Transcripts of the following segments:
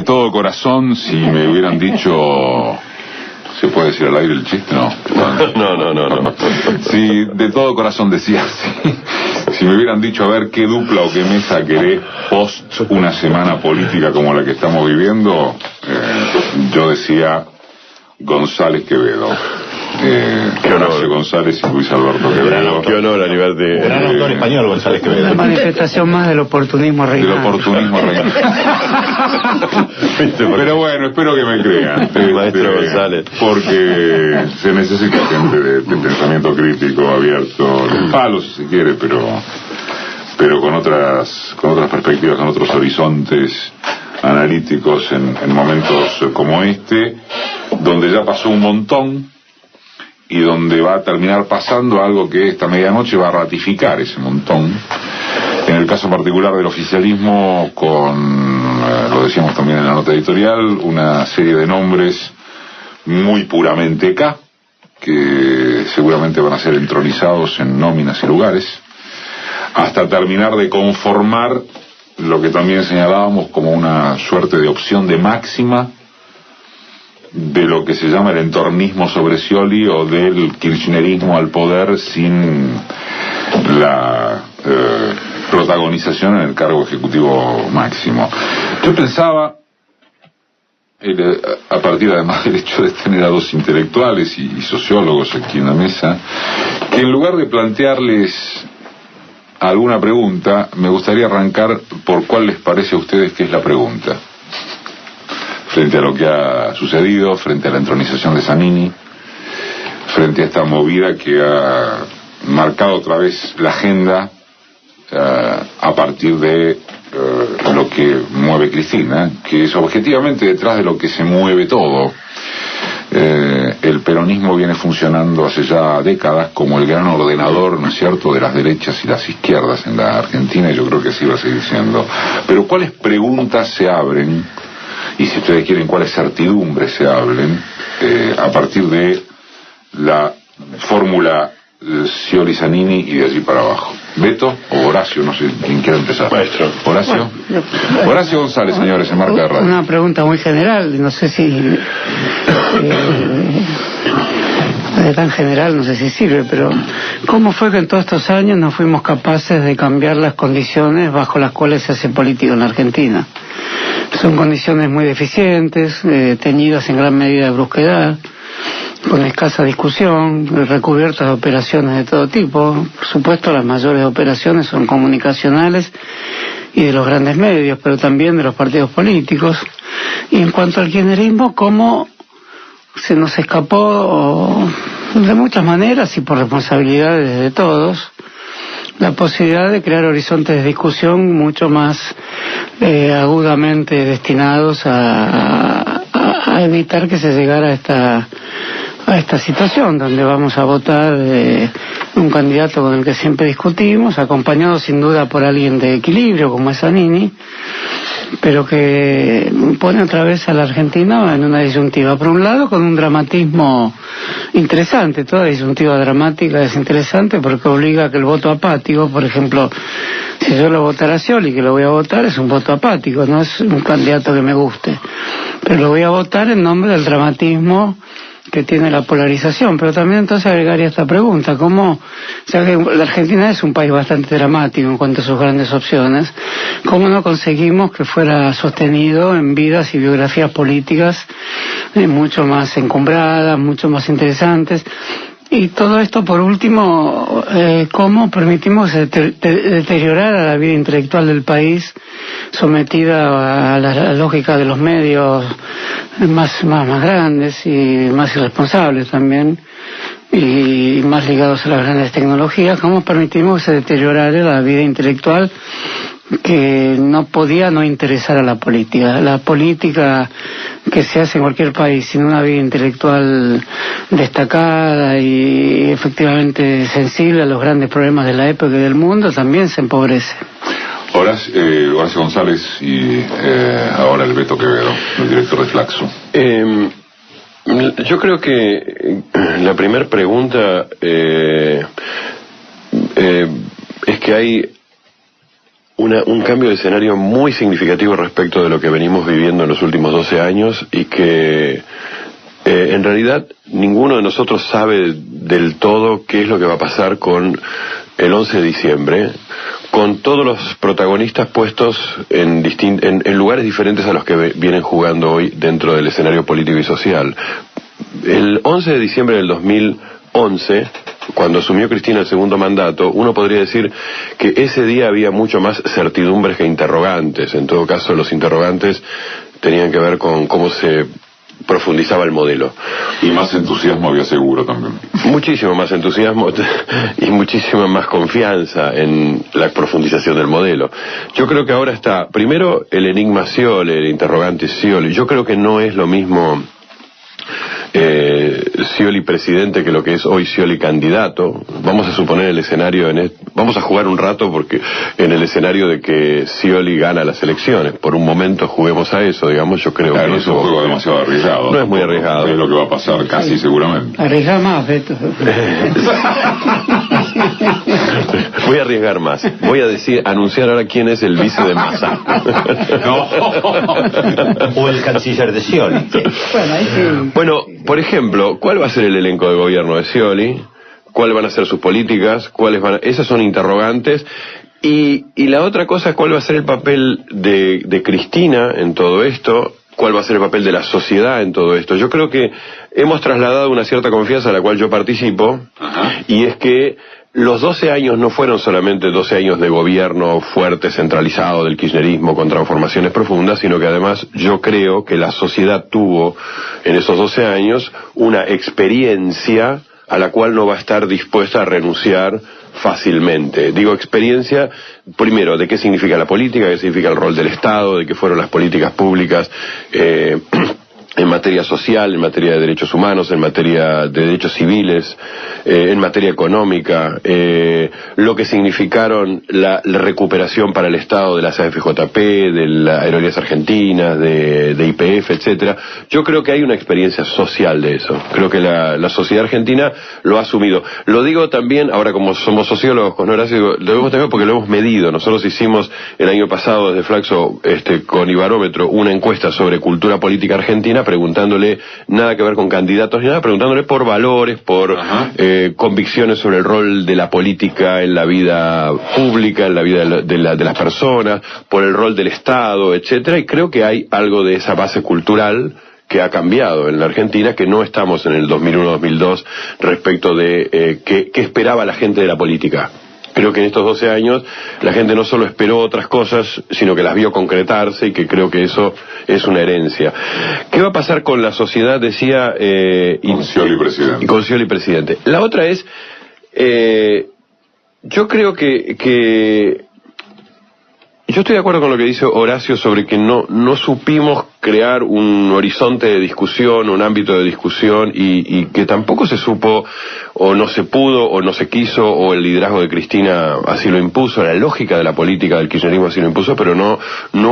de todo corazón, si me hubieran dicho... ¿Se puede decir al aire el chiste? No. No. Si de todo corazón decía así, si me hubieran dicho a ver qué dupla o qué mesa querés post una semana política como la que estamos viviendo, yo decía González Quevedo. Horacio González y Luis Alberto Quevedo. Qué honor a nivel de... Gran autor español, González Quevedo. La manifestación más del oportunismo reinante. Del oportunismo reinante. Pero bueno, espero que me crean. Maestro González. Porque se necesita gente de pensamiento crítico, abierto, de palo si se quiere, pero con otras perspectivas, con otros horizontes analíticos en momentos como este, donde ya pasó un montón y donde va a terminar pasando algo que esta medianoche va a ratificar ese montón. En el caso particular del oficialismo, lo decíamos también en la nota editorial, una serie de nombres muy puramente K, que seguramente van a ser entronizados en nóminas y lugares, hasta terminar de conformar lo que también señalábamos como una suerte de opción de máxima de lo que se llama el entornismo sobre Scioli o del kirchnerismo al poder sin la protagonización en el cargo ejecutivo máximo. Yo pensaba, a partir además del hecho de tener a dos intelectuales y sociólogos aquí en la mesa, que en lugar de plantearles alguna pregunta, me gustaría arrancar por cuál les parece a ustedes que es la pregunta. Frente a lo que ha sucedido, frente a la entronización de Zanini, frente a esta movida que ha marcado otra vez la agenda a partir de lo que mueve Cristina, que es objetivamente detrás de lo que se mueve todo. El peronismo viene funcionando hace ya décadas como el gran ordenador, ¿no es cierto?, de las derechas y las izquierdas en la Argentina, y yo creo que así va a seguir siendo. Pero ¿cuáles preguntas se abren? Y si ustedes quieren, cuáles certidumbres se hablen a partir de la fórmula Scioli-Zanini y de allí para abajo. ¿Beto o Horacio? No sé quién quiere empezar. Maestro. ¿Horacio? Horacio González, señores, en Marca de Radio. Una pregunta muy general, no sé si... de tan general, no sé si sirve, pero ¿cómo fue que en todos estos años no fuimos capaces de cambiar las condiciones bajo las cuales se hace política en la Argentina? Son condiciones muy deficientes, teñidas en gran medida de brusquedad, con escasa discusión, recubiertas de operaciones de todo tipo. Por supuesto, las mayores operaciones son comunicacionales y de los grandes medios, pero también de los partidos políticos. Y en cuanto al kirchnerismo, ¿cómo se nos escapó de muchas maneras y por responsabilidades de todos la posibilidad de crear horizontes de discusión mucho más agudamente destinados a evitar que se llegara a esta situación donde vamos a votar un candidato con el que siempre discutimos, acompañado sin duda por alguien de equilibrio como es Zanini, pero que pone otra vez a la Argentina en una disyuntiva. Por un lado, con un dramatismo interesante. Toda disyuntiva dramática es interesante porque obliga a que el voto apático, por ejemplo, si yo lo votara a Scioli, que lo voy a votar, es un voto apático, no es un candidato que me guste, pero lo voy a votar en nombre del dramatismo que tiene la polarización. Pero también entonces agregaría esta pregunta: ¿cómo, ya que la Argentina es un país bastante dramático en cuanto a sus grandes opciones, cómo no conseguimos que fuera sostenido en vidas y biografías políticas mucho más encumbradas, mucho más interesantes? Y todo esto, por último, ¿cómo permitimos deteriorar a la vida intelectual del país, sometida a la lógica de los medios más grandes y más irresponsables también, y más ligados a las grandes tecnologías? ¿Cómo permitimos que se deteriorara la vida intelectual que no podía no interesar a la política? La política que se hace en cualquier país sin una vida intelectual destacada y efectivamente sensible a los grandes problemas de la época y del mundo también se empobrece. Horacio González y ahora el Beto Quevedo, el director de Flaxo. Yo creo que la primera pregunta es que hay un cambio de escenario muy significativo respecto de lo que venimos viviendo en los últimos 12 años y que en realidad ninguno de nosotros sabe del todo qué es lo que va a pasar con el 11 de diciembre, con todos los protagonistas puestos en lugares diferentes a los que vienen jugando hoy dentro del escenario político y social. El 11 de diciembre del 2011, cuando asumió Cristina el segundo mandato, uno podría decir que ese día había mucho más certidumbres que interrogantes. En todo caso, los interrogantes tenían que ver con cómo se profundizaba el modelo. Y más entusiasmo había seguro también. Muchísimo más entusiasmo y muchísima más confianza en la profundización del modelo. Yo creo que ahora está, primero, el enigma Scioli, el interrogante Scioli. Yo creo que no es lo mismo Scioli presidente que lo que es hoy Scioli candidato. Vamos a suponer el escenario, vamos a jugar un rato porque en el escenario de que Scioli gana las elecciones. Por un momento juguemos a eso, digamos. Yo creo que es un juego demasiado arriesgado. No es muy arriesgado. Es lo que va a pasar casi seguramente. Arriesga más, Beto. Voy a arriesgar más. Voy a anunciar ahora quién es el vice de Massa. No. O el canciller de Scioli. Bueno, ahí sí. Bueno, por ejemplo, ¿cuál va a ser el elenco de gobierno de Scioli? ¿Cuáles van a ser sus políticas? Esas son interrogantes. Y la otra cosa, ¿cuál va a ser el papel de Cristina en todo esto? ¿Cuál va a ser el papel de la sociedad en todo esto? Yo creo que hemos trasladado una cierta confianza a la cual yo participo. Ajá. Y es que los 12 años no fueron solamente 12 años de gobierno fuerte, centralizado del kirchnerismo con transformaciones profundas, sino que además yo creo que la sociedad tuvo en esos 12 años una experiencia a la cual no va a estar dispuesta a renunciar fácilmente. Digo experiencia, primero, de qué significa la política, qué significa el rol del Estado, de qué fueron las políticas públicas en materia social, en materia de derechos humanos, en materia de derechos civiles, en materia económica, lo que significaron la recuperación para el Estado de las AFJP, de las Aerolíneas Argentinas, de YPF, etcétera. Yo creo que hay una experiencia social de eso. Creo que la sociedad argentina lo ha asumido. Lo digo también, ahora como somos sociólogos con Horacio, lo debemos también porque lo hemos medido. Nosotros hicimos el año pasado desde Flaxo, con Ibarómetro, una encuesta sobre cultura política argentina, preguntándole nada que ver con candidatos ni nada, preguntándole por valores, por convicciones sobre el rol de la política en la vida pública, en la vida de las personas, por el rol del Estado, etcétera, y creo que hay algo de esa base cultural que ha cambiado en la Argentina, que no estamos en el 2001-2002 respecto de qué esperaba la gente de la política. Creo que en estos 12 años la gente no solo esperó otras cosas, sino que las vio concretarse, y que creo que eso es una herencia. ¿Qué va a pasar con la sociedad? Decía... con Scioli presidente. Con Scioli presidente. La otra es... yo creo que yo estoy de acuerdo con lo que dice Horacio sobre que no supimos crear un horizonte de discusión, un ámbito de discusión, y que tampoco se supo, o no se pudo, o no se quiso, o el liderazgo de Cristina así lo impuso, la lógica de la política del kirchnerismo así lo impuso, pero no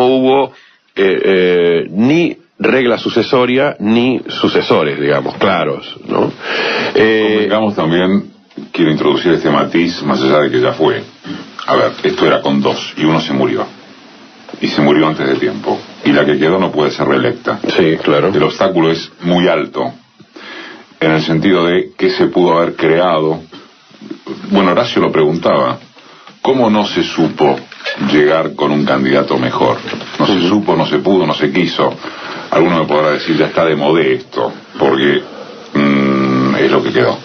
hubo ni regla sucesoria ni sucesores, digamos, claros, ¿no? Convengamos también, quiero introducir este matiz, más allá de que ya fue. A ver, esto era con dos, y uno se murió. Y se murió antes de tiempo. Y la que quedó no puede ser reelecta. Sí, claro. El obstáculo es muy alto, en el sentido de qué se pudo haber creado. Bueno, Horacio lo preguntaba, ¿cómo no se supo llegar con un candidato mejor? No se supo, no se pudo, no se quiso. Alguno me podrá decir, ya está de modé esto, porque es lo que quedó.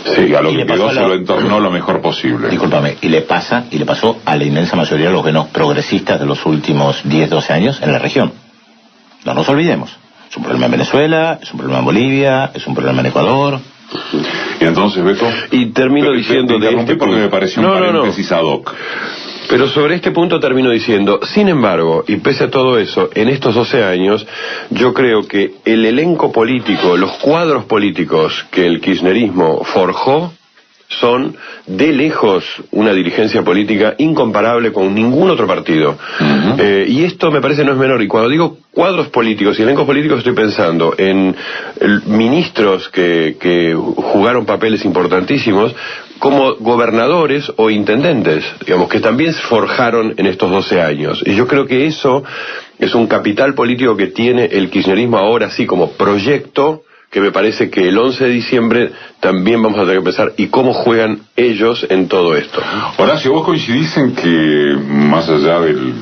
Sí, y a lo que quedó se lo entornó lo mejor posible. Discúlpame, y le pasó a la inmensa mayoría de los gobiernos progresistas de los últimos 10, 12 años en la región. No nos olvidemos. Es un problema en Venezuela, es un problema en Bolivia, es un problema en Ecuador. Y entonces, Beto... Y termino diciendo de este porque me pareció un paréntesis ad hoc. Pero sobre este punto termino diciendo, sin embargo, y pese a todo eso, en estos 12 años, yo creo que el elenco político, los cuadros políticos que el kirchnerismo forjó, son de lejos una dirigencia política incomparable con ningún otro partido. Y esto me parece no es menor. Y cuando digo cuadros políticos y elencos políticos, estoy pensando en ministros que jugaron papeles importantísimos, como gobernadores o intendentes, digamos, que también se forjaron en estos 12 años. Y yo creo que eso es un capital político que tiene el kirchnerismo ahora sí como proyecto, que me parece que el 11 de diciembre también vamos a tener que pensar y cómo juegan ellos en todo esto. Horacio, vos coincidís en que más allá del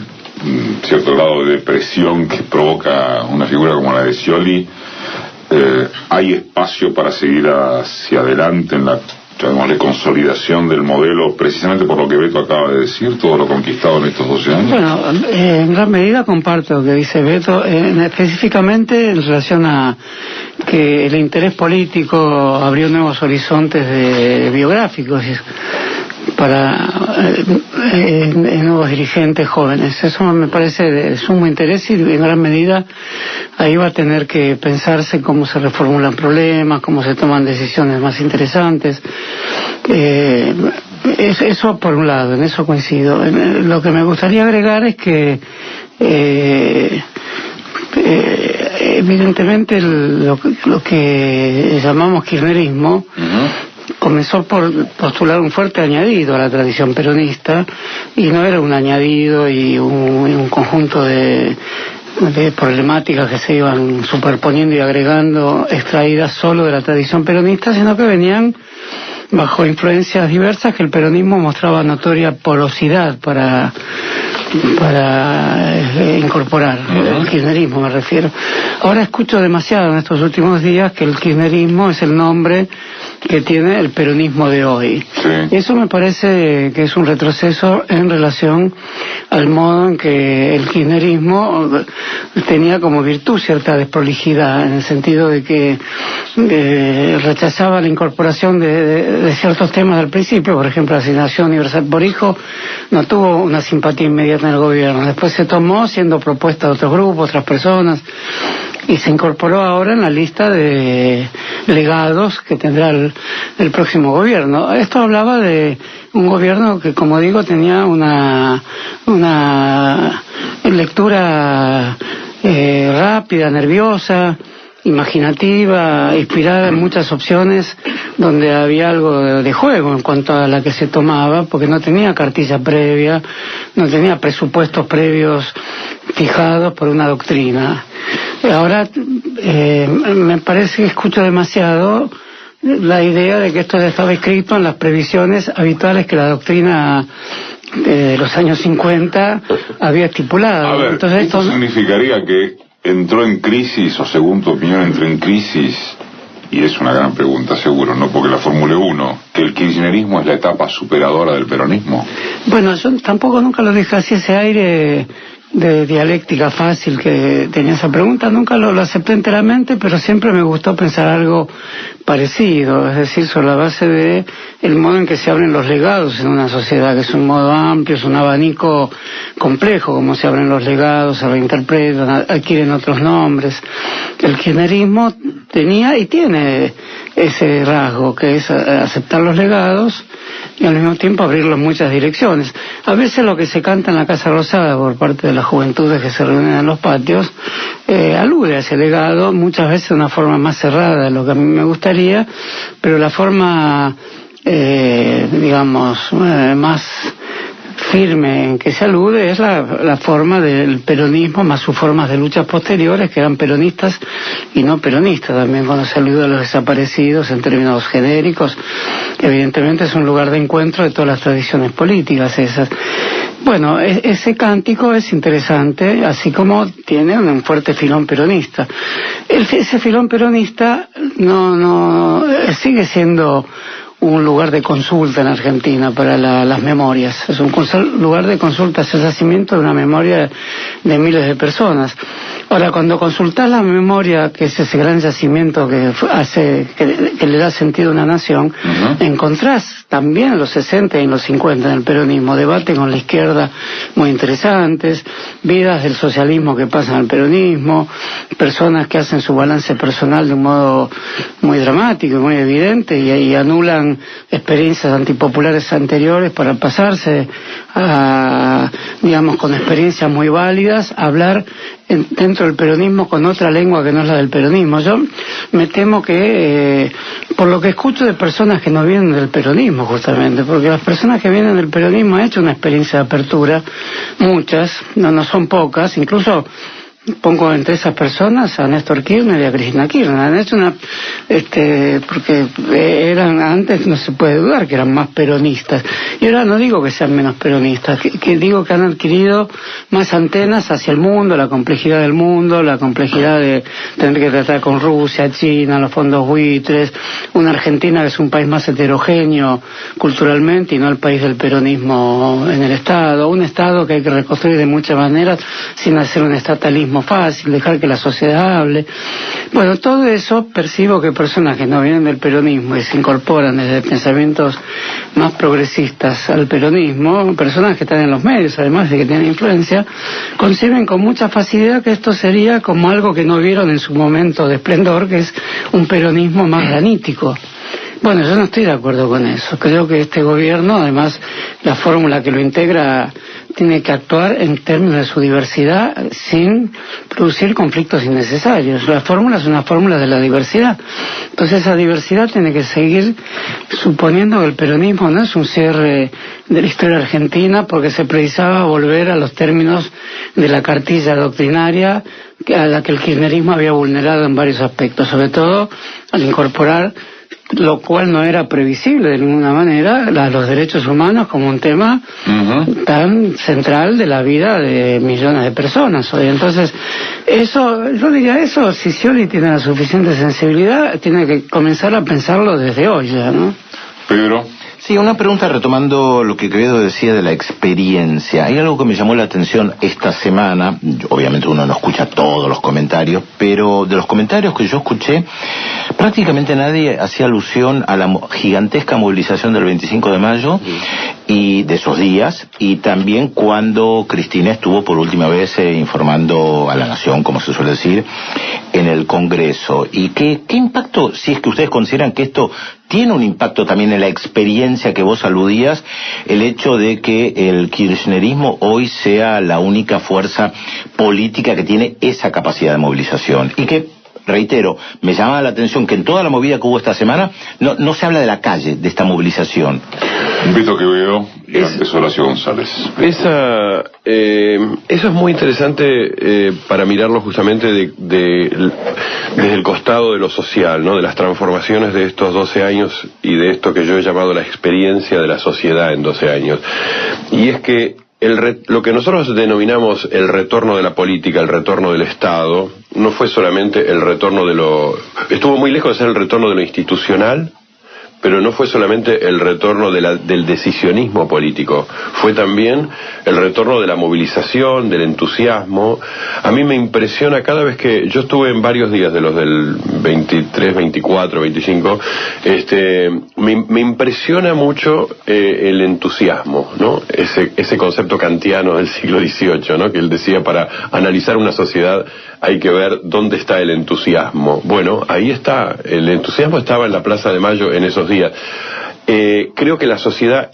cierto grado de depresión que provoca una figura como la de Scioli, hay espacio para seguir hacia adelante en la, llamémosle, consolidación del modelo, precisamente por lo que Beto acaba de decir, todo lo conquistado en estos 12 años? Bueno, en gran medida comparto lo que dice Beto, específicamente en relación a que el interés político abrió nuevos horizontes biográficos para nuevos dirigentes jóvenes. Eso me parece de sumo interés y en gran medida ahí va a tener que pensarse cómo se reformulan problemas, cómo se toman decisiones más interesantes. Eso por un lado, en eso coincido. Lo que me gustaría agregar es que evidentemente lo que llamamos kirchnerismo comenzó por postular un fuerte añadido a la tradición peronista, y no era un añadido y un conjunto de problemáticas que se iban superponiendo y agregando, extraídas solo de la tradición peronista, sino que venían bajo influencias diversas que el peronismo mostraba notoria porosidad para incorporar. El kirchnerismo me refiero. Ahora escucho demasiado en estos últimos días que el kirchnerismo es el nombre que tiene el peronismo de hoy. Sí. Eso me parece que es un retroceso en relación al modo en que el kirchnerismo tenía como virtud cierta desprolijidad, en el sentido de que rechazaba la incorporación de ciertos temas al principio. Por ejemplo, la asignación universal por hijo no tuvo una simpatía inmediata en el gobierno. Después se tomó siendo propuesta de otros grupos, otras personas, y se incorporó ahora en la lista de legados que tendrá el próximo gobierno. Esto hablaba de un gobierno que, como digo, tenía una lectura rápida, nerviosa, imaginativa, inspirada en muchas opciones donde había algo de juego en cuanto a la que se tomaba, porque no tenía cartilla previa, no tenía presupuestos previos fijados por una doctrina. Ahora me parece que escucho demasiado la idea de que esto ya estaba escrito en las previsiones habituales que la doctrina de los años 50 había estipulado. A ver, entonces ¿esto significaría que entró en crisis, o según tu opinión entró en crisis? Y es una gran pregunta, seguro, no porque la formule uno, que el kirchnerismo es la etapa superadora del peronismo. Bueno, yo tampoco nunca lo dejé así, ese aire de dialéctica fácil que tenía esa pregunta, nunca lo acepté enteramente, pero siempre me gustó pensar algo parecido, es decir, sobre la base de el modo en que se abren los legados en una sociedad, que es un modo amplio, es un abanico complejo, como se abren los legados, se reinterpretan, adquieren otros nombres. El kirchnerismo tenía y tiene ese rasgo, que es aceptar los legados y al mismo tiempo abrirlo en muchas direcciones. A veces lo que se canta en la Casa Rosada por parte de las juventudes que se reúnen en los patios alude a ese legado, muchas veces de una forma más cerrada de lo que a mí me gustaría, pero la forma más firme en que se alude es la forma del peronismo más sus formas de luchas posteriores, que eran peronistas y no peronistas. También cuando se alude a los desaparecidos en términos genéricos, evidentemente es un lugar de encuentro de todas las tradiciones políticas esas. Bueno, ese cántico es interesante, así como tiene un fuerte filón peronista. Ese filón peronista no sigue siendo un lugar de consulta en Argentina para las memorias. Es un lugar de consulta, es el yacimiento de una memoria de miles de personas. Ahora, cuando consultás la memoria, que es ese gran yacimiento que le da sentido a una nación, encontrás también en los 60 y en los 50 en el peronismo debate con la izquierda muy interesantes, vidas del socialismo que pasan al peronismo, personas que hacen su balance personal de un modo muy dramático y muy evidente y anulan con experiencias antipopulares anteriores para pasarse a, digamos, con experiencias muy válidas, hablar dentro del peronismo con otra lengua que no es la del peronismo. Yo me temo que, por lo que escucho de personas que no vienen del peronismo justamente, porque las personas que vienen del peronismo han hecho una experiencia de apertura, muchas, no son pocas, incluso pongo entre esas personas a Néstor Kirchner y a Cristina Kirchner. Han hecho una, porque eran, antes no se puede dudar que eran más peronistas, y ahora no digo que sean menos peronistas, que digo que han adquirido más antenas hacia el mundo, la complejidad del mundo, la complejidad de tener que tratar con Rusia, China, los fondos buitres, una Argentina que es un país más heterogéneo culturalmente y no el país del peronismo en el Estado, un Estado que hay que reconstruir de muchas maneras sin hacer un estatalismo fácil, dejar que la sociedad hable. Bueno, todo eso percibo que personas que no vienen del peronismo y se incorporan desde pensamientos más progresistas al peronismo, personas que están en los medios además de que tienen influencia, conciben con mucha facilidad que esto sería como algo que no vieron en su momento de esplendor, que es un peronismo más granítico. Bueno, yo no estoy de acuerdo con eso. Creo que este gobierno, además, la fórmula que lo integra tiene que actuar en términos de su diversidad sin producir conflictos innecesarios. La fórmula es una fórmula de la diversidad. Entonces esa diversidad tiene que seguir suponiendo que el peronismo no es un cierre de la historia argentina porque se precisaba volver a los términos de la cartilla doctrinaria a la que el kirchnerismo había vulnerado en varios aspectos, sobre todo al incorporar, lo cual no era previsible de ninguna manera, los derechos humanos como un tema tan central de la vida de millones de personas hoy. Entonces, eso, yo diría eso, si Scioli tiene la suficiente sensibilidad, tiene que comenzar a pensarlo desde hoy ya, ¿no? Pedro. Sí, una pregunta retomando lo que Quevedo decía de la experiencia. Hay algo que me llamó la atención esta semana, obviamente uno no escucha todos los comentarios, pero de los comentarios que yo escuché, prácticamente nadie hacía alusión a la gigantesca movilización del 25 de mayo y de esos días, y también cuando Cristina estuvo por última vez informando a la nación, como se suele decir, en el Congreso. ¿Y qué impacto, si es que ustedes consideran que esto tiene un impacto también en la experiencia que vos aludías, el hecho de que el kirchnerismo hoy sea la única fuerza política que tiene esa capacidad de movilización? Y que, reitero, me llama la atención que en toda la movida que hubo esta semana no se habla de la calle, de esta movilización. Vito Quevedo y antes Horacio González. Eso es muy interesante para mirarlo justamente desde el costado de lo social, ¿no? De las transformaciones de estos 12 años y de esto que yo he llamado la experiencia de la sociedad en 12 años. Y es que lo que nosotros denominamos el retorno de la política, el retorno del Estado, no fue solamente el retorno estuvo muy lejos de ser el retorno de lo institucional, pero no fue solamente el retorno del decisionismo político, fue también el retorno de la movilización, del entusiasmo. A mí me impresiona cada vez que yo estuve en varios días de los del 23, 24, 25, me impresiona mucho el entusiasmo, ¿no? Ese concepto kantiano del siglo XVIII, ¿no? Que él decía, para analizar una sociedad hay que ver dónde está el entusiasmo. Bueno, ahí está, el entusiasmo estaba en la Plaza de Mayo en esos días. Creo que la sociedad,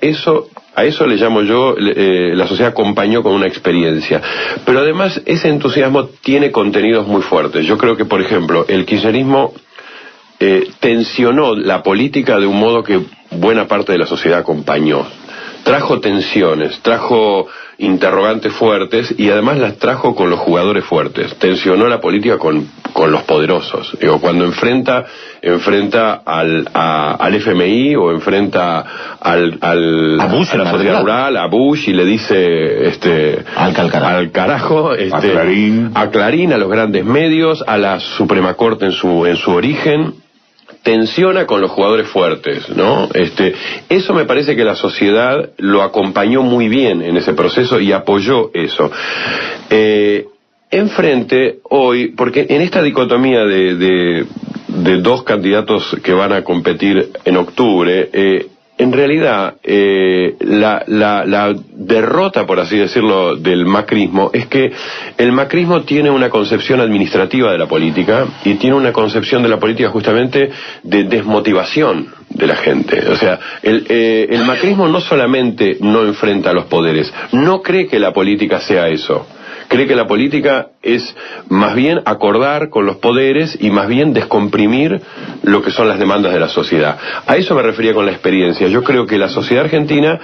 a eso le llamo yo, la sociedad acompañó con una experiencia. Pero además ese entusiasmo tiene contenidos muy fuertes. Yo creo que, por ejemplo, el kirchnerismo tensionó la política de un modo que buena parte de la sociedad acompañó. Trajo tensiones, trajo interrogantes fuertes y además las trajo con los jugadores fuertes. Tensionó la política con los poderosos. Digo, cuando enfrenta al FMI o enfrenta a Bush, a la sociedad rural, a Bush, y le dice al carajo, a Clarín, a los grandes medios, a la Suprema Corte en su origen. Tensiona con los jugadores fuertes, ¿no? Eso me parece que la sociedad lo acompañó muy bien en ese proceso y apoyó eso. Enfrente, hoy, porque en esta dicotomía de dos candidatos que van a competir en octubre, en realidad, la derrota, por así decirlo, del macrismo es que el macrismo tiene una concepción administrativa de la política y tiene una concepción de la política justamente de desmotivación. de la gente. O sea, el macrismo no solamente no enfrenta a los poderes, no cree que la política sea eso. Cree que la política es más bien acordar con los poderes y más bien descomprimir lo que son las demandas de la sociedad. A eso me refería con la experiencia. Yo creo que la sociedad argentina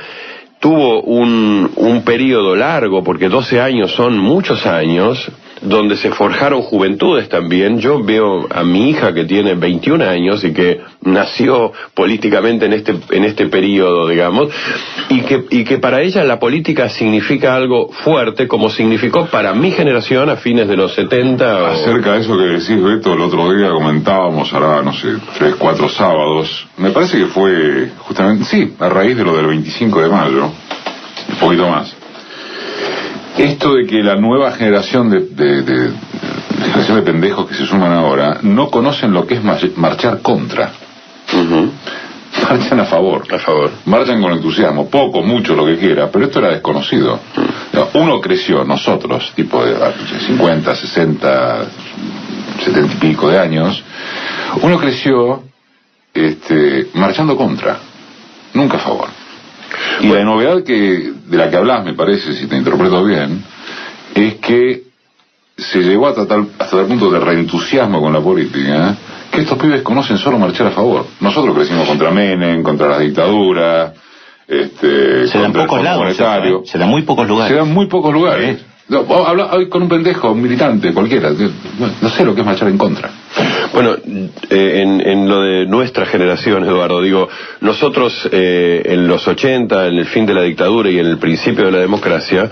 tuvo un periodo largo, porque 12 años son muchos años, donde se forjaron juventudes también. Yo veo a mi hija que tiene 21 años y que nació políticamente en este periodo, digamos, y que para ella la política significa algo fuerte, como significó para mi generación a fines de los 70. Acerca de eso que decís, Beto, el otro día comentábamos, ahora, no sé, 3, 4 sábados, me parece que fue justamente, sí, a raíz de lo del 25 de mayo, un poquito más. Esto de que la nueva generación generación de pendejos que se suman ahora no conocen lo que es marchar contra. Marchan a favor. Marchan con entusiasmo, poco, mucho, lo que quiera, pero esto era desconocido. Uno creció, nosotros, tipo de 50, 60, 70 y pico de años, uno creció marchando contra, nunca a favor. Y la novedad de la que hablas, me parece, si te interpreto bien, es que se llegó hasta tal punto de reentusiasmo con la política, que estos pibes conocen solo marchar a favor. Nosotros crecimos contra Menem, contra las dictaduras, se dan pocos lados, se dan muy pocos lugares. Se dan muy pocos lugares. No, habla hoy con un pendejo, un militante, cualquiera, no sé lo que es marchar en contra. Bueno, en lo de nuestra generación, Eduardo, digo, nosotros en los 80, en el fin de la dictadura y en el principio de la democracia,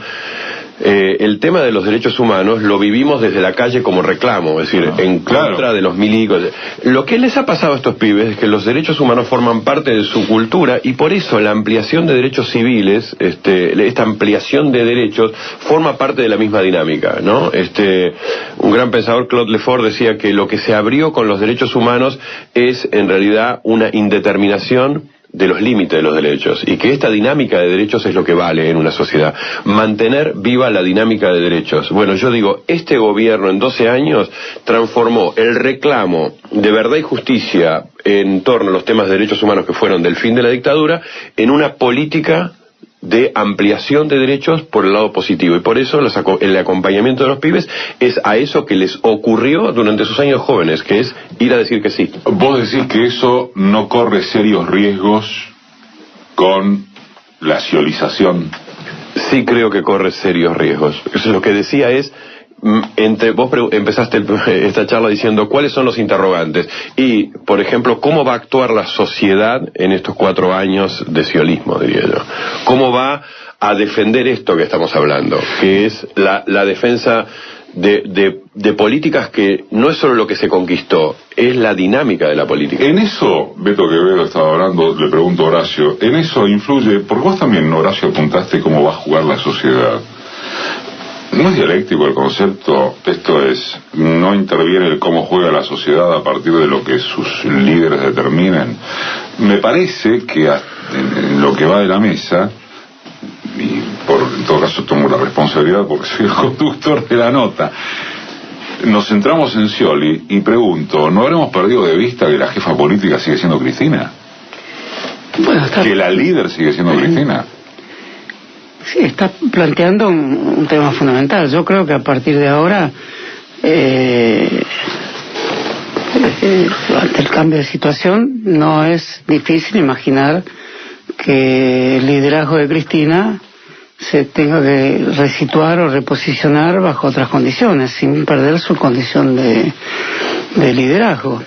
el tema de los derechos humanos lo vivimos desde la calle como reclamo, es decir, en contra de los milicos. Lo que les ha pasado a estos pibes es que los derechos humanos forman parte de su cultura, y por eso la ampliación de derechos civiles, esta ampliación de derechos, forma parte de la misma dinámica, ¿no? Un gran pensador, Claude Lefort, decía que lo que se abrió con los derechos humanos es en realidad una indeterminación de los límites de los derechos, y que esta dinámica de derechos es lo que vale en una sociedad, mantener viva la dinámica de derechos. Bueno, yo digo, este gobierno en 12 años transformó el reclamo de verdad y justicia en torno a los temas de derechos humanos que fueron del fin de la dictadura en una política de ampliación de derechos por el lado positivo, y por eso el acompañamiento de los pibes es a eso que les ocurrió durante sus años jóvenes, que es ir a decir que sí. Vos decís que eso no corre serios riesgos con la ciolización. Sí, creo que corre serios riesgos. Lo que decía es, vos empezaste esta charla diciendo cuáles son los interrogantes y, por ejemplo, cómo va a actuar la sociedad en estos 4 años de ciolismo, diría yo. Cómo va a defender esto que estamos hablando, que es la defensa de políticas que no es solo lo que se conquistó, es la dinámica de la política. En eso, Beto Quevedo estaba hablando, le pregunto a Horacio, en eso influye, porque vos también, Horacio, apuntaste cómo va a jugar la sociedad. No es dialéctico el concepto, esto es, no interviene el cómo juega la sociedad a partir de lo que sus líderes determinen. Me parece que en lo que va de la mesa, y en todo caso tomo la responsabilidad porque soy el conductor de la nota, nos centramos en Scioli y pregunto, ¿no habremos perdido de vista que la jefa política sigue siendo Cristina? Bueno, que la líder sigue siendo Cristina. Sí, está planteando un tema fundamental. Yo creo que a partir de ahora, ante el cambio de situación, no es difícil imaginar que el liderazgo de Cristina se tenga que resituar o reposicionar bajo otras condiciones, sin perder su condición de liderazgo.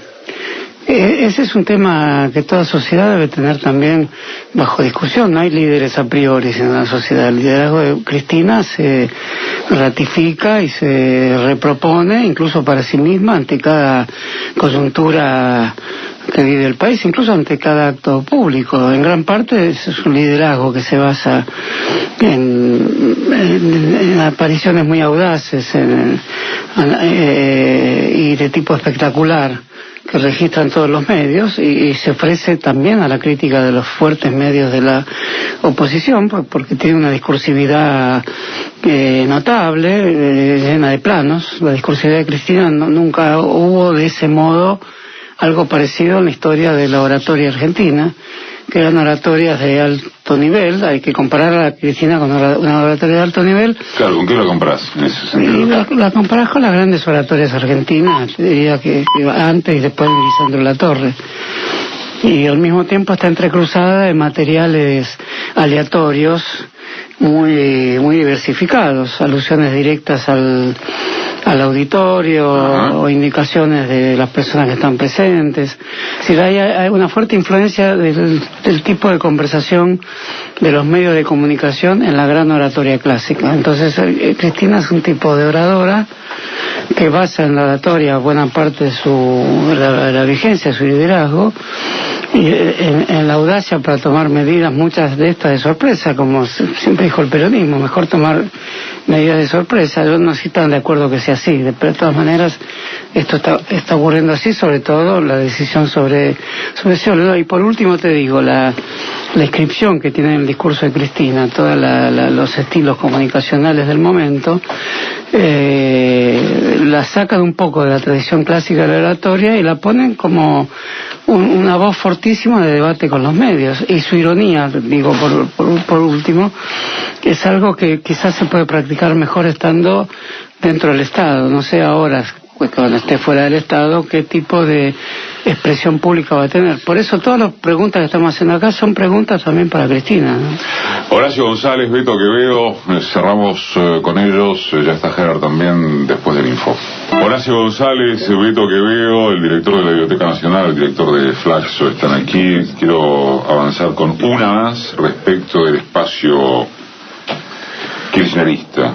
Ese es un tema que toda sociedad debe tener también bajo discusión. No hay líderes a priori en la sociedad. El liderazgo de Cristina se ratifica y se repropone incluso para sí misma ante cada coyuntura que vive el país, incluso ante cada acto público. En gran parte es un liderazgo que se basa en apariciones muy audaces y de tipo espectacular que registran todos los medios, y se ofrece también a la crítica de los fuertes medios de la oposición, porque tiene una discursividad notable, llena de planos. La discursividad de Cristina nunca hubo de ese modo algo parecido en la historia de la oratoria argentina, que eran oratorias de alto nivel. Hay que comparar a Cristina con una oratoria de alto nivel. Claro, ¿con qué la comparás en ese Y sentido? la comparás con las grandes oratorias argentinas, diría que antes y después de Lisandro Latorre. Y al mismo tiempo está entrecruzada de materiales aleatorios muy diversificados, alusiones directas al auditorio o indicaciones de las personas que están presentes. Es decir, hay una fuerte influencia del tipo de conversación de los medios de comunicación en la gran oratoria clásica. Entonces, Cristina es un tipo de oradora que basa en la oratoria buena parte de la vigencia de su liderazgo, y en la audacia para tomar medidas, muchas de estas de sorpresa, como siempre dijo el peronismo, mejor tomar medidas de sorpresa. Yo no estoy tan de acuerdo que sea así, pero de todas maneras esto está ocurriendo así, sobre todo la decisión sobre Scioli. Y por último te digo, la inscripción que tiene el discurso de Cristina, todos los estilos comunicacionales del momento, la sacan un poco de la tradición clásica de la oratoria y la ponen como una voz fortísima de debate con los medios. Y su ironía, digo por último, es algo que quizás se puede practicar mejor estando dentro del Estado. No sé ahora, cuando esté fuera del Estado, qué tipo de expresión pública va a tener. Por eso todas las preguntas que estamos haciendo acá son preguntas también para Cristina, ¿no? Horacio González, Beto Quevedo, cerramos con ellos, ya está Gerard también después del info. Horacio González, Beto Quevedo, el director de la Biblioteca Nacional, el director de Flaxo, están aquí. Quiero avanzar con una más respecto del espacio kirchnerista,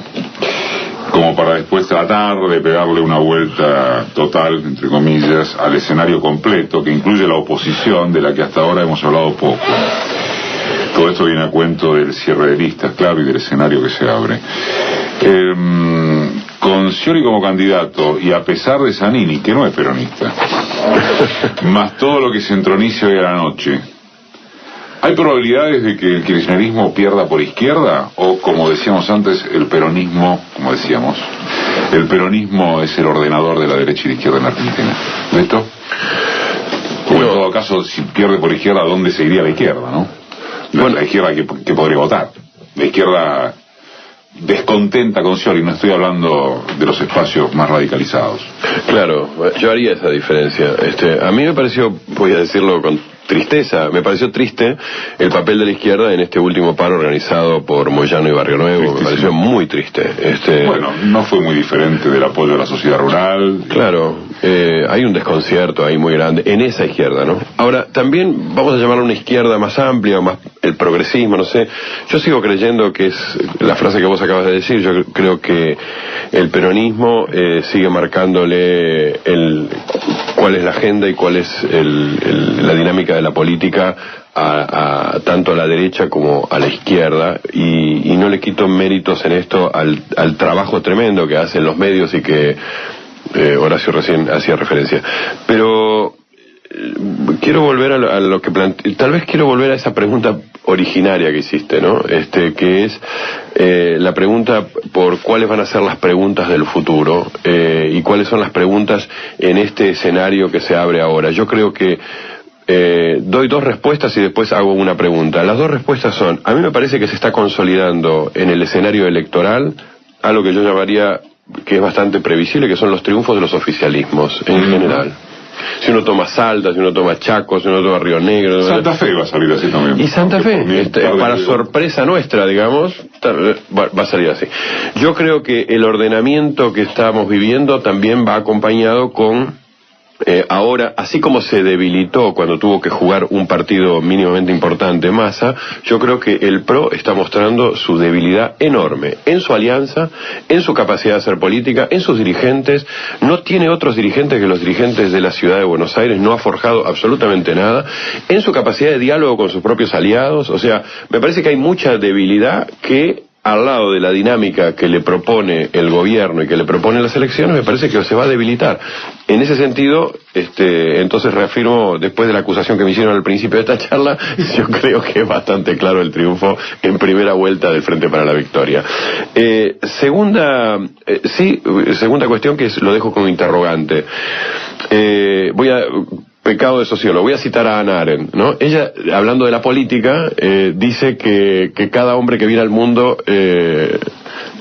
como para después tratar de pegarle una vuelta total, entre comillas, al escenario completo que incluye la oposición, de la que hasta ahora hemos hablado poco. Todo esto viene a cuento del cierre de listas, claro, y del escenario que se abre. Con Scioli como candidato, y a pesar de Zanini, que no es peronista, más todo lo que se entronice hoy a la noche, ¿hay probabilidades de que el kirchnerismo pierda por izquierda? O, como decíamos antes, el peronismo, como decíamos, el peronismo es el ordenador de la derecha y la izquierda en Argentina? ¿Esto? O en todo caso, si pierde por izquierda, ¿dónde se iría la izquierda, no? Bueno, la izquierda que podría votar. La izquierda descontenta con Scioli, no estoy hablando de los espacios más radicalizados. Claro, yo haría esa diferencia. A mí me pareció, voy a decirlo con tristeza, me pareció triste el papel de la izquierda en este último paro organizado por Moyano y Barrio Nuevo. Me pareció muy triste. Bueno, no fue muy diferente del apoyo a la sociedad rural. Claro, hay un desconcierto ahí muy grande en esa izquierda, ¿no? Ahora, también vamos a llamarla una izquierda más amplia, o más el progresismo, no sé. Yo sigo creyendo que es la frase que vos acabas de decir. Yo creo que el peronismo sigue marcándole cuál es la agenda y cuál es la dinámica de la política tanto a la derecha como a la izquierda, y no le quito méritos en esto al trabajo tremendo que hacen los medios y que Horacio recién hacía referencia. Pero quiero volver a lo que tal vez quiero volver a esa pregunta originaria que hiciste, ¿no? Que es la pregunta por cuáles van a ser las preguntas del futuro, y cuáles son las preguntas en este escenario que se abre ahora. Yo creo que doy dos respuestas y después hago una pregunta. Las dos respuestas son: a mí me parece que se está consolidando en el escenario electoral algo que yo llamaría, que es bastante previsible, que son los triunfos de los oficialismos en general. Si uno toma Salta, si uno toma Chaco, si uno toma Río Negro... Santa Fe va a salir así también. Y Santa Fe, para sorpresa nuestra, digamos, va a salir así. Yo creo que el ordenamiento que estamos viviendo también va acompañado con... ahora, así como se debilitó cuando tuvo que jugar un partido mínimamente importante, Massa, yo creo que el PRO está mostrando su debilidad enorme en su alianza, en su capacidad de hacer política, en sus dirigentes. No tiene otros dirigentes que los dirigentes de la ciudad de Buenos Aires, no ha forjado absolutamente nada, en su capacidad de diálogo con sus propios aliados. O sea, me parece que hay mucha debilidad que, al lado de la dinámica que le propone el gobierno y que le propone las elecciones, me parece que se va a debilitar. En ese sentido, entonces reafirmo, después de la acusación que me hicieron al principio de esta charla, yo creo que es bastante claro el triunfo en primera vuelta del Frente para la Victoria. Segunda cuestión, que lo dejo como interrogante. pecado de sociólogo. Voy a citar a Hannah Arendt, ¿no? Ella, hablando de la política, dice que cada hombre que viene al mundo,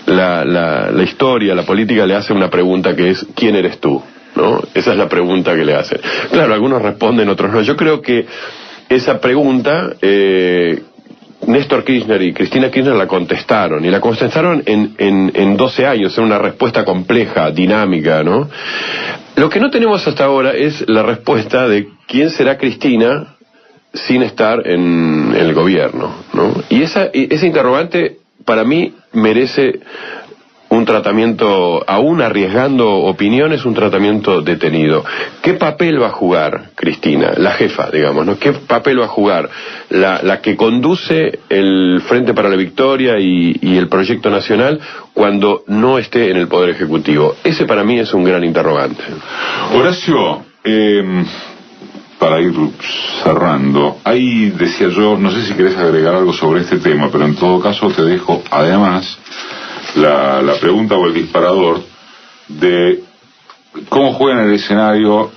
la historia, la política le hace una pregunta que es ¿quién eres tú? ¿No? Esa es la pregunta que le hacen. Claro, algunos responden, otros no. Yo creo que esa pregunta Néstor Kirchner y Cristina Kirchner la contestaron, y la contestaron en 12 años, en una respuesta compleja, dinámica, ¿no? Lo que no tenemos hasta ahora es la respuesta de quién será Cristina sin estar en el gobierno, ¿no? Y ese interrogante, para mí, merece un tratamiento, aún arriesgando opiniones, un tratamiento detenido. ¿Qué papel va a jugar Cristina, la jefa, digamos, ¿no? ¿Qué papel va a jugar la que conduce el Frente para la Victoria y el Proyecto Nacional cuando no esté en el Poder Ejecutivo? Ese para mí es un gran interrogante. Horacio, para ir cerrando, ahí decía yo, no sé si querés agregar algo sobre este tema, pero en todo caso te dejo además la pregunta o el disparador de cómo juega en el escenario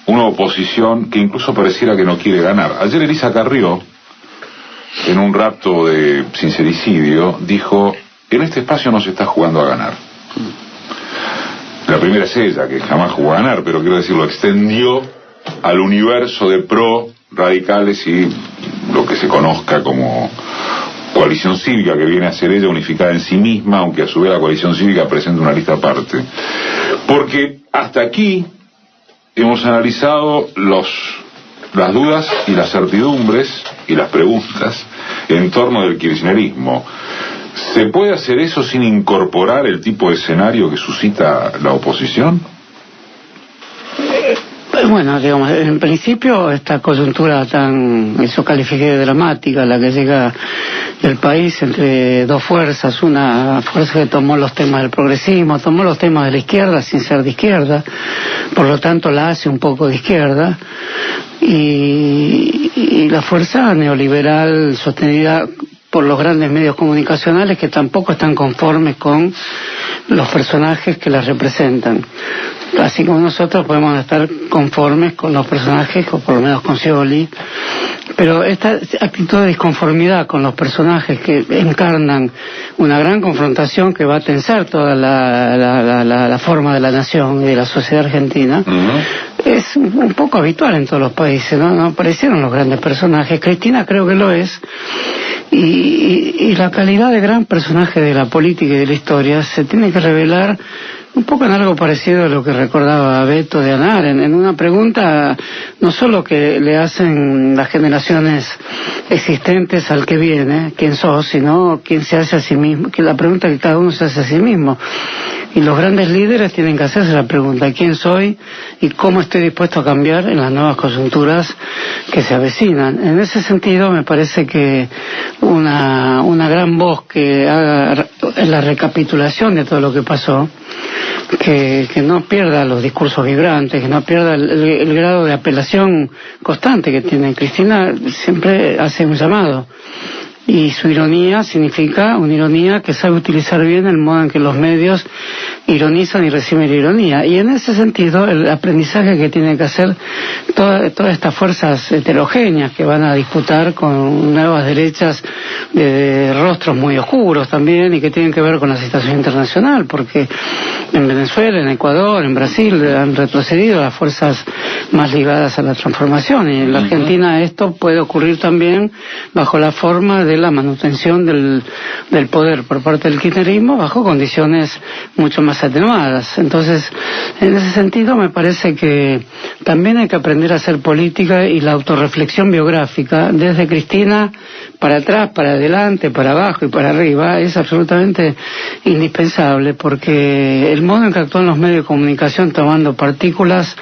una oposición que incluso pareciera que no quiere ganar. Ayer Elisa Carrió, en un rapto de sincericidio, dijo: en este espacio no se está jugando a ganar. La primera es ella, que jamás jugó a ganar, pero quiero decir, lo extendió al universo de pro radicales y lo que se conozca como coalición cívica, que viene a ser ella unificada en sí misma, aunque a su vez la coalición cívica presenta una lista aparte. Porque hasta aquí hemos analizado las dudas y las certidumbres y las preguntas en torno del kirchnerismo. ¿Se puede hacer eso sin incorporar el tipo de escenario que suscita la oposición? Bueno, digamos, en principio esta coyuntura eso califiqué de dramática, la que llega del país entre dos fuerzas, una fuerza que tomó los temas del progresismo, tomó los temas de la izquierda sin ser de izquierda, por lo tanto la hace un poco de izquierda, y la fuerza neoliberal sostenida por los grandes medios comunicacionales que tampoco están conformes con los personajes que las representan. Así como nosotros podemos estar conformes con los personajes, o por lo menos con Scioli, pero esta actitud de disconformidad con los personajes que encarnan una gran confrontación que va a tensar toda la forma de la nación y de la sociedad argentina, es un poco habitual en todos los países, ¿no? No aparecieron los grandes personajes. Cristina creo que lo es. Y la calidad de gran personaje de la política y de la historia se tiene que revelar un poco en algo parecido a lo que recordaba Beto de Hannah Arendt, en una pregunta no solo que le hacen las generaciones existentes al que viene, quién sos, sino quién se hace a sí mismo, que la pregunta que cada uno se hace a sí mismo. Y los grandes líderes tienen que hacerse la pregunta: ¿quién soy y cómo estoy dispuesto a cambiar en las nuevas coyunturas que se avecinan? En ese sentido me parece que una gran voz que haga la recapitulación de todo lo que pasó, que no pierda los discursos vibrantes, que no pierda el grado de apelación constante que tiene Cristina, siempre hace un llamado. Y su ironía significa una ironía que sabe utilizar bien el modo en que los medios ironizan y reciben la ironía. Y en ese sentido, el aprendizaje que tiene que hacer todas estas fuerzas heterogéneas que van a disputar con nuevas derechas de rostros muy oscuros también, y que tienen que ver con la situación internacional, porque en Venezuela, en Ecuador, en Brasil han retrocedido las fuerzas más ligadas a la transformación, y en la Argentina esto puede ocurrir también bajo la forma de la manutención del poder por parte del kirchnerismo bajo condiciones mucho más atenuadas. Entonces, en ese sentido me parece que también hay que aprender a hacer política, y la autorreflexión biográfica desde Cristina para atrás, para adelante, para abajo y para arriba es absolutamente indispensable, porque el modo en que actúan los medios de comunicación tomando partículas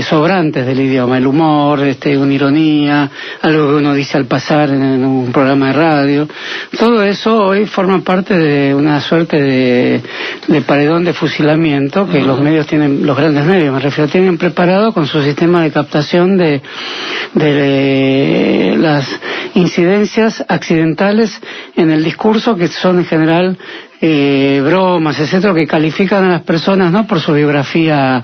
sobrantes del idioma, el humor, una ironía, algo que uno dice al pasar en un programa de radio, todo eso hoy forma parte de una suerte de paredón de fusilamiento que los medios tienen, los grandes medios me refiero, tienen preparado con su sistema de captación de las incidencias accidentales en el discurso, que son en general bromas, etcétera, que califican a las personas no por su biografía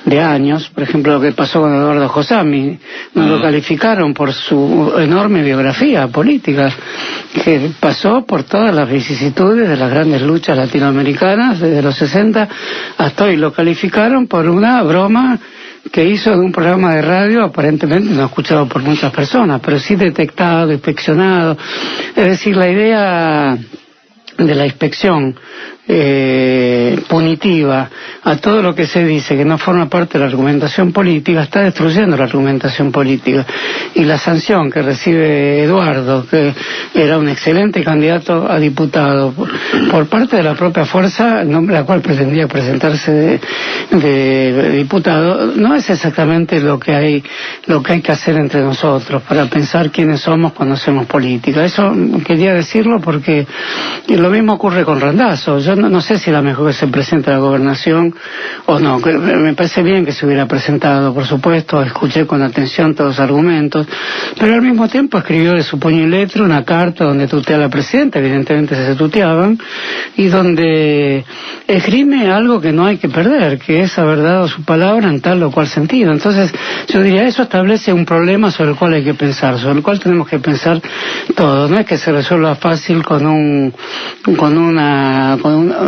de años. Por ejemplo, lo que pasó con Eduardo Josami, no lo calificaron por su enorme biografía política, que pasó por todas las vicisitudes de las grandes luchas latinoamericanas desde los 60 hasta hoy. Lo calificaron por una broma que hizo de un programa de radio aparentemente no escuchado por muchas personas, pero sí detectado, inspeccionado. Es decir, la idea de la inspección punitiva a todo lo que se dice que no forma parte de la argumentación política está destruyendo la argumentación política. Y la sanción que recibe Eduardo, que era un excelente candidato a diputado por parte de la propia fuerza la cual pretendía presentarse de diputado, no es exactamente lo que hay que hacer entre nosotros para pensar quiénes somos cuando hacemos política. Eso quería decirlo porque lo mismo ocurre con Randazzo. Yo no sé si era mejor que se presente a la gobernación o no. Me parece bien que se hubiera presentado, por supuesto, escuché con atención todos los argumentos, pero al mismo tiempo escribió de su puño y letra una carta donde tutea a la presidenta, evidentemente se tuteaban, y donde esgrime algo que no hay que perder, que es haber dado su palabra en tal o cual sentido. Entonces, yo diría, eso establece un problema sobre el cual hay que pensar, sobre el cual tenemos que pensar todos. No es que se resuelva fácil con un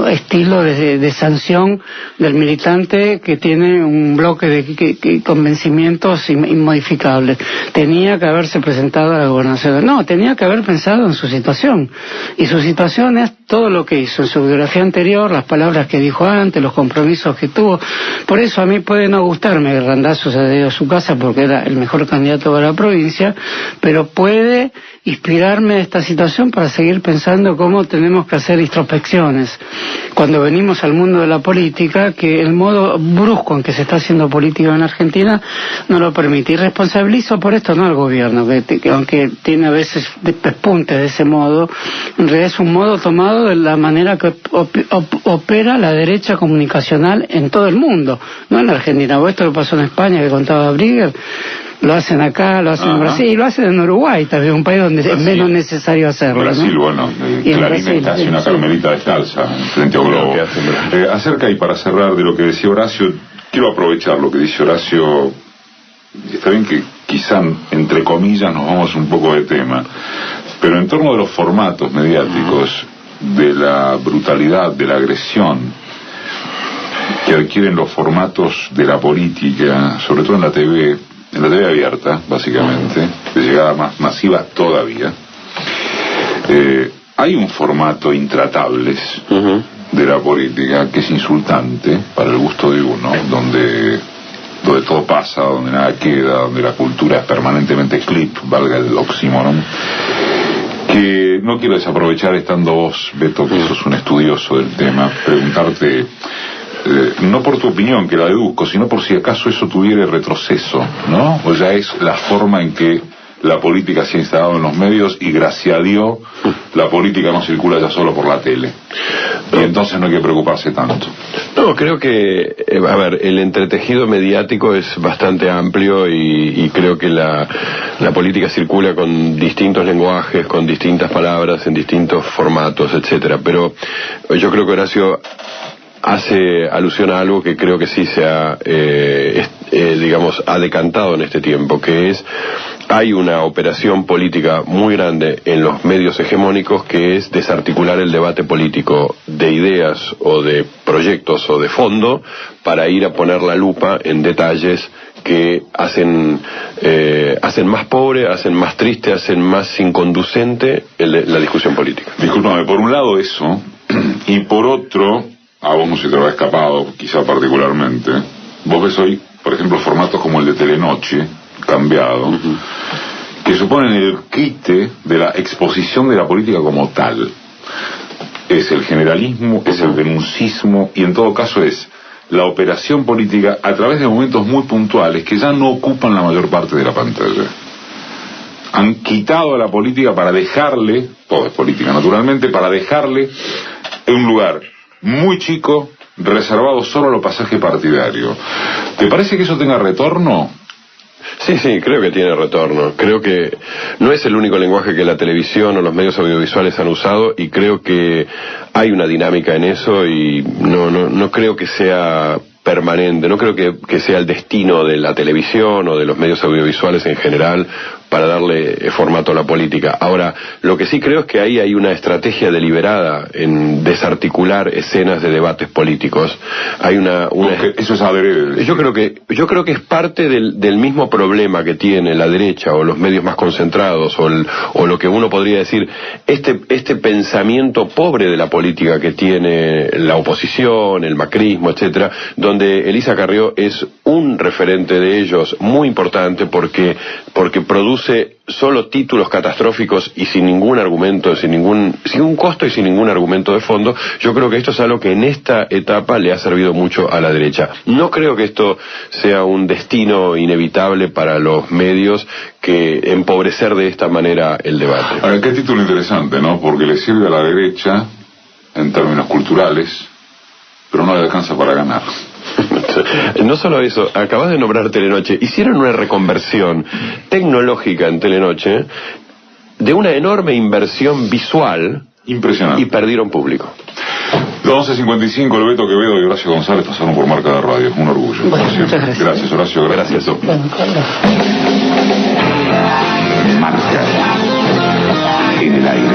estilo de sanción del militante que tiene un bloque de convencimientos inmodificables. Tenía que haberse presentado a la gobernación. No, tenía que haber pensado en su situación. Y su situación es todo lo que hizo en su biografía anterior, las palabras que dijo antes, los compromisos que tuvo. Por eso a mí puede no gustarme que Randazzo se haya ido a su casa porque era el mejor candidato para la provincia, pero puede inspirarme esta situación para seguir pensando cómo tenemos que hacer introspecciones cuando venimos al mundo de la política, que el modo brusco en que se está haciendo política en Argentina no lo permite. Y responsabilizo por esto no al gobierno, que aunque tiene a veces despuntes de ese modo, en realidad es un modo tomado de la manera que opera la derecha comunicacional en todo el mundo, no en Argentina. Esto lo pasó en España, que contaba Brigger. Lo hacen acá, lo hacen en Brasil, y lo hacen en Uruguay también, un país donde es menos necesario hacerlo. Brasil, ¿no? Bueno, Clarín está hace una Carmelita descalza frente a un globo. Acerca, y para cerrar, de lo que decía Horacio, quiero aprovechar lo que dice Horacio. Está bien que quizá, entre comillas, nos vamos un poco de tema, pero en torno de los formatos mediáticos, de la brutalidad, de la agresión que adquieren los formatos de la política, sobre todo en la TV abierta, básicamente, de llegada más masiva todavía, hay un formato intratables de la política que es insultante para el gusto de uno, donde todo pasa, donde nada queda, donde la cultura es permanentemente clip, valga el oxímoron, que no quiero desaprovechar, estando vos, Beto, que sos un estudioso del tema, preguntarte, no por tu opinión, que la deduzco, sino por si acaso eso tuviera retroceso, ¿no? O ya es la forma en que la política se ha instalado en los medios y, gracias a Dios, la política no circula ya solo por la tele. Y entonces no hay que preocuparse tanto. No, creo que, el entretejido mediático es bastante amplio y creo que la política circula con distintos lenguajes, con distintas palabras, en distintos formatos, etcétera. Pero yo creo que Horacio hace alusión a algo que creo que sí se ha, ha decantado en este tiempo, que es, hay una operación política muy grande en los medios hegemónicos que es desarticular el debate político de ideas o de proyectos o de fondo para ir a poner la lupa en detalles que hacen más pobre, hacen más triste, hacen más inconducente la discusión política. Discúlpame, por un lado eso, y por otro, a vos no se te habrá escapado, quizá particularmente, vos ves hoy, por ejemplo, formatos como el de Telenoche, cambiado, que suponen el quite de la exposición de la política como tal. Es el generalismo, es el denuncismo, y en todo caso es la operación política a través de momentos muy puntuales que ya no ocupan la mayor parte de la pantalla. Han quitado a la política para dejarle, todo es política naturalmente, para dejarle en un lugar muy chico, reservado solo a los pasajes partidarios. ¿Te parece que eso tenga retorno? Sí, creo que tiene retorno. Creo que no es el único lenguaje que la televisión o los medios audiovisuales han usado, y creo que hay una dinámica en eso, y no creo que sea permanente, no creo que sea el destino de la televisión o de los medios audiovisuales en general para darle formato a la política. Ahora, lo que sí creo es que ahí hay una estrategia deliberada en desarticular escenas de debates políticos. Hay una eso es adrede. yo creo que es parte del mismo problema que tiene la derecha o los medios más concentrados o lo que uno podría decir este pensamiento pobre de la política que tiene la oposición, el macrismo, etcétera, donde Elisa Carrió es un referente de ellos muy importante porque produce solo títulos catastróficos y sin ningún argumento, sin un costo y sin ningún argumento de fondo. Yo creo que esto es algo que en esta etapa le ha servido mucho a la derecha. No creo que esto sea un destino inevitable para los medios, que empobrecer de esta manera el debate. Ahora, qué título interesante, ¿no? Porque le sirve a la derecha en términos culturales, pero no le alcanza para ganar. No solo eso, acabas de nombrar Telenoche. Hicieron una reconversión tecnológica en Telenoche de una enorme inversión visual. Impresionante. Y perdieron público. 11:55, el Beto Quevedo y Horacio González pasaron por Marca de Radio. Un orgullo. Bueno, muchas gracias. Gracias, Horacio. Gracias. Bueno, Marca en el aire.